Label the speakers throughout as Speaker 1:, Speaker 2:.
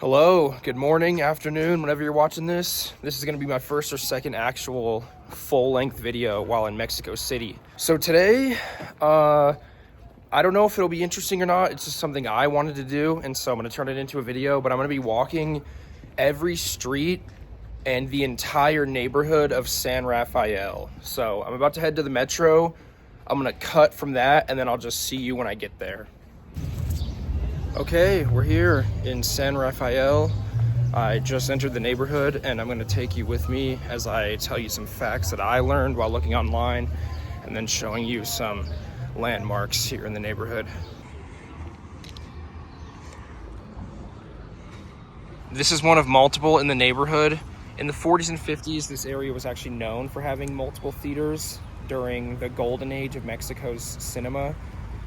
Speaker 1: Hello, good morning, afternoon, whenever you're watching this. This is gonna be my first or second actual full-length video while in Mexico City. So today, I don't know if it'll be interesting or not. It's just something I wanted to do, and so I'm gonna turn it into a video, but I'm gonna be walking every street and the entire neighborhood of San Rafael. So I'm about to head to the metro. I'm gonna cut from that, and then I'll just see you when I get there. Okay, we're here in San Rafael. I just entered the neighborhood and I'm going to take you with me as I tell you some facts that I learned while looking online and then showing you some landmarks here in the neighborhood. This is one of multiple in the neighborhood. In the 40s and 50s, this area was actually known for having multiple theaters during the golden age of Mexico's cinema.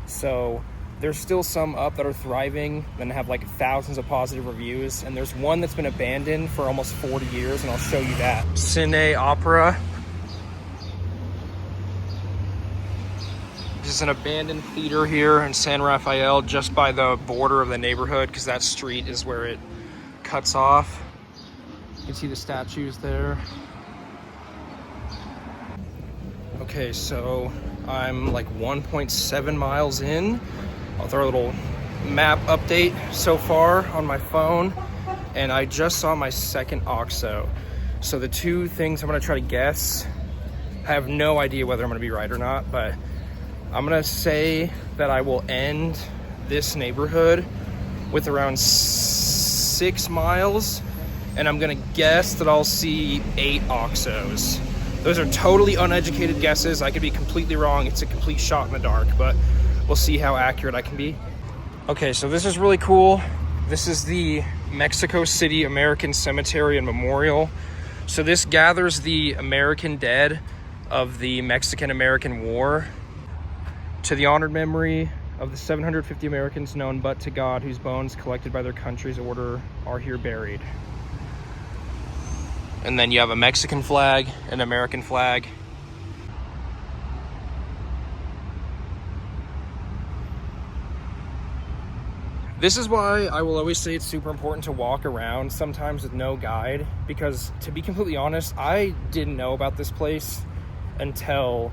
Speaker 1: So there's still some up that are thriving and have like thousands of positive reviews. And there's one that's been abandoned for almost 40 years, and I'll show you that. Cine Opera. This is an abandoned theater here in San Rafael, just by the border of the neighborhood, because that street is where it cuts off. You can see the statues there. Okay, so I'm like 1.7 miles in. I'll throw a little map update so far on my phone, and I just saw my second OXXO. So the two things I'm gonna try to guess, I have no idea whether I'm gonna be right or not, but I'm gonna say that I will end this neighborhood with around 6 miles, and I'm gonna guess that I'll see 8 OXXOs. Those are totally uneducated guesses. I could be completely wrong. It's a complete shot in the dark, but we'll see how accurate I can be. Okay, so this is really cool. This is the Mexico City American Cemetery and Memorial. So this gathers the American dead of the Mexican-American War to the honored memory of the 750 Americans known but to God, whose bones collected by their country's order are here buried. And then you have a Mexican flag, an American flag. This is why I will always say it's super important to walk around sometimes with no guide, because to be completely honest, I didn't know about this place until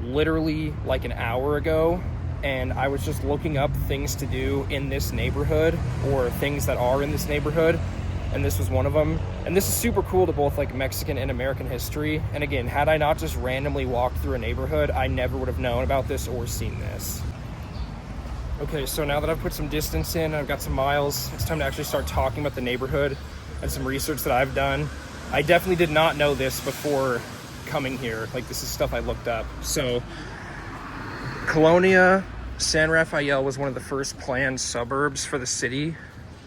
Speaker 1: literally like an hour ago, and I was just looking up things to do in this neighborhood or things that are in this neighborhood, and this was one of them. And this is super cool to both like Mexican and American history. And again, had I not just randomly walked through a neighborhood, I never would have known about this or seen this. Okay, so now that I've put some distance in, I've got some miles, it's time to actually start talking about the neighborhood and some research that I've done. I definitely did not know this before coming here. Like, this is stuff I looked up. So, Colonia, San Rafael was one of the first planned suburbs for the city,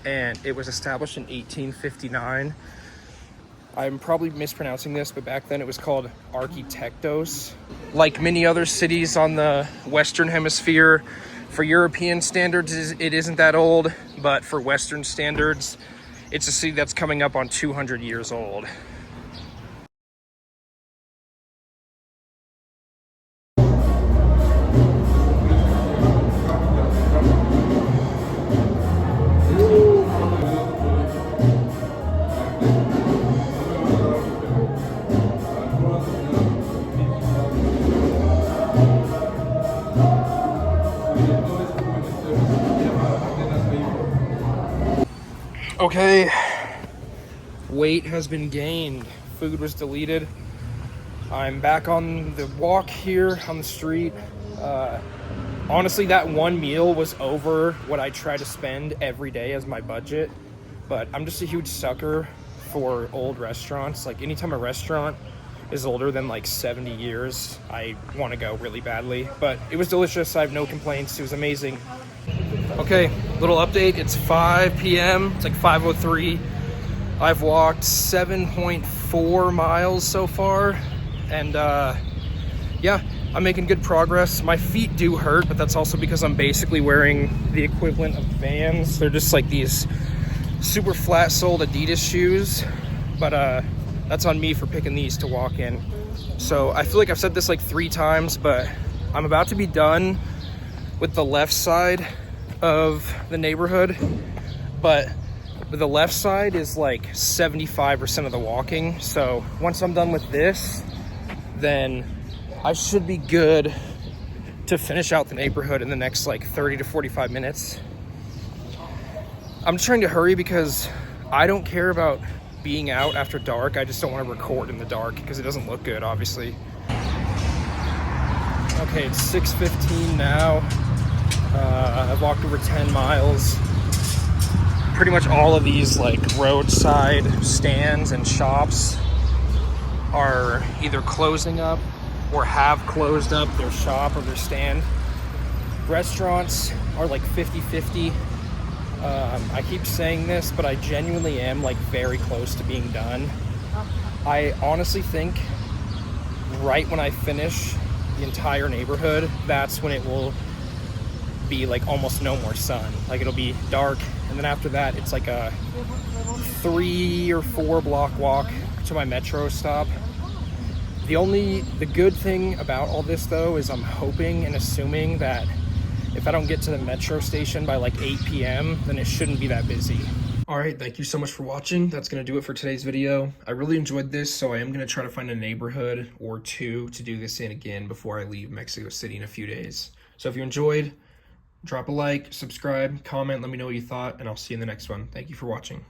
Speaker 1: and it was established in 1859. I'm probably mispronouncing this, but back then it was called Arquitectos. Like many other cities on the Western Hemisphere, for European standards, it isn't that old, but for Western standards, it's a city that's coming up on 200 years old. Okay, weight has been gained. Food was deleted. I'm back on the walk here on the street. Honestly, that one meal was over what I try to spend every day as my budget, but I'm just a huge sucker for old restaurants. Like, anytime a restaurant is older than like 70 years, I want to go really badly. But it was delicious. I have no complaints. It was amazing. Okay, little update. It's 5 p.m. It's like 5:03. I've walked 7.4 miles so far, and yeah, I'm making good progress. My feet do hurt, but that's also because I'm basically wearing the equivalent of Vans. They're just like these super flat-soled Adidas shoes, but that's on me for picking these to walk in. So I feel like I've said this like 3 times, but I'm about to be done with the left side of the neighborhood, but But the left side is like 75% of the walking. So once I'm done with this, then I should be good to finish out the neighborhood in the next like 30 to 45 minutes. I'm just trying to hurry because I don't care about being out after dark. I just don't want to record in the dark because it doesn't look good, obviously. Okay, it's 6:15 now. I've walked over 10 miles. Pretty much all of these like roadside stands and shops are either closing up or have closed up their shop or their stand. Restaurants are like 50-50. I keep saying this, but I genuinely am like very close to being done. I honestly think right when I finish the entire neighborhood, that's when it will be like almost no more sun. Like it'll be dark, and then after that it's like a 3 or 4 block walk to my metro stop. The good thing about all this though is I'm hoping and assuming that if I don't get to the metro station by like 8 p.m, then it shouldn't be that busy. All right, thank you so much for watching. That's gonna do it for today's video. I really enjoyed this, so I am gonna try to find a neighborhood or two to do this in again before I leave Mexico City in a few days. So if you enjoyed, drop a like, subscribe, comment, let me know what you thought, and I'll see you in the next one. Thank you for watching.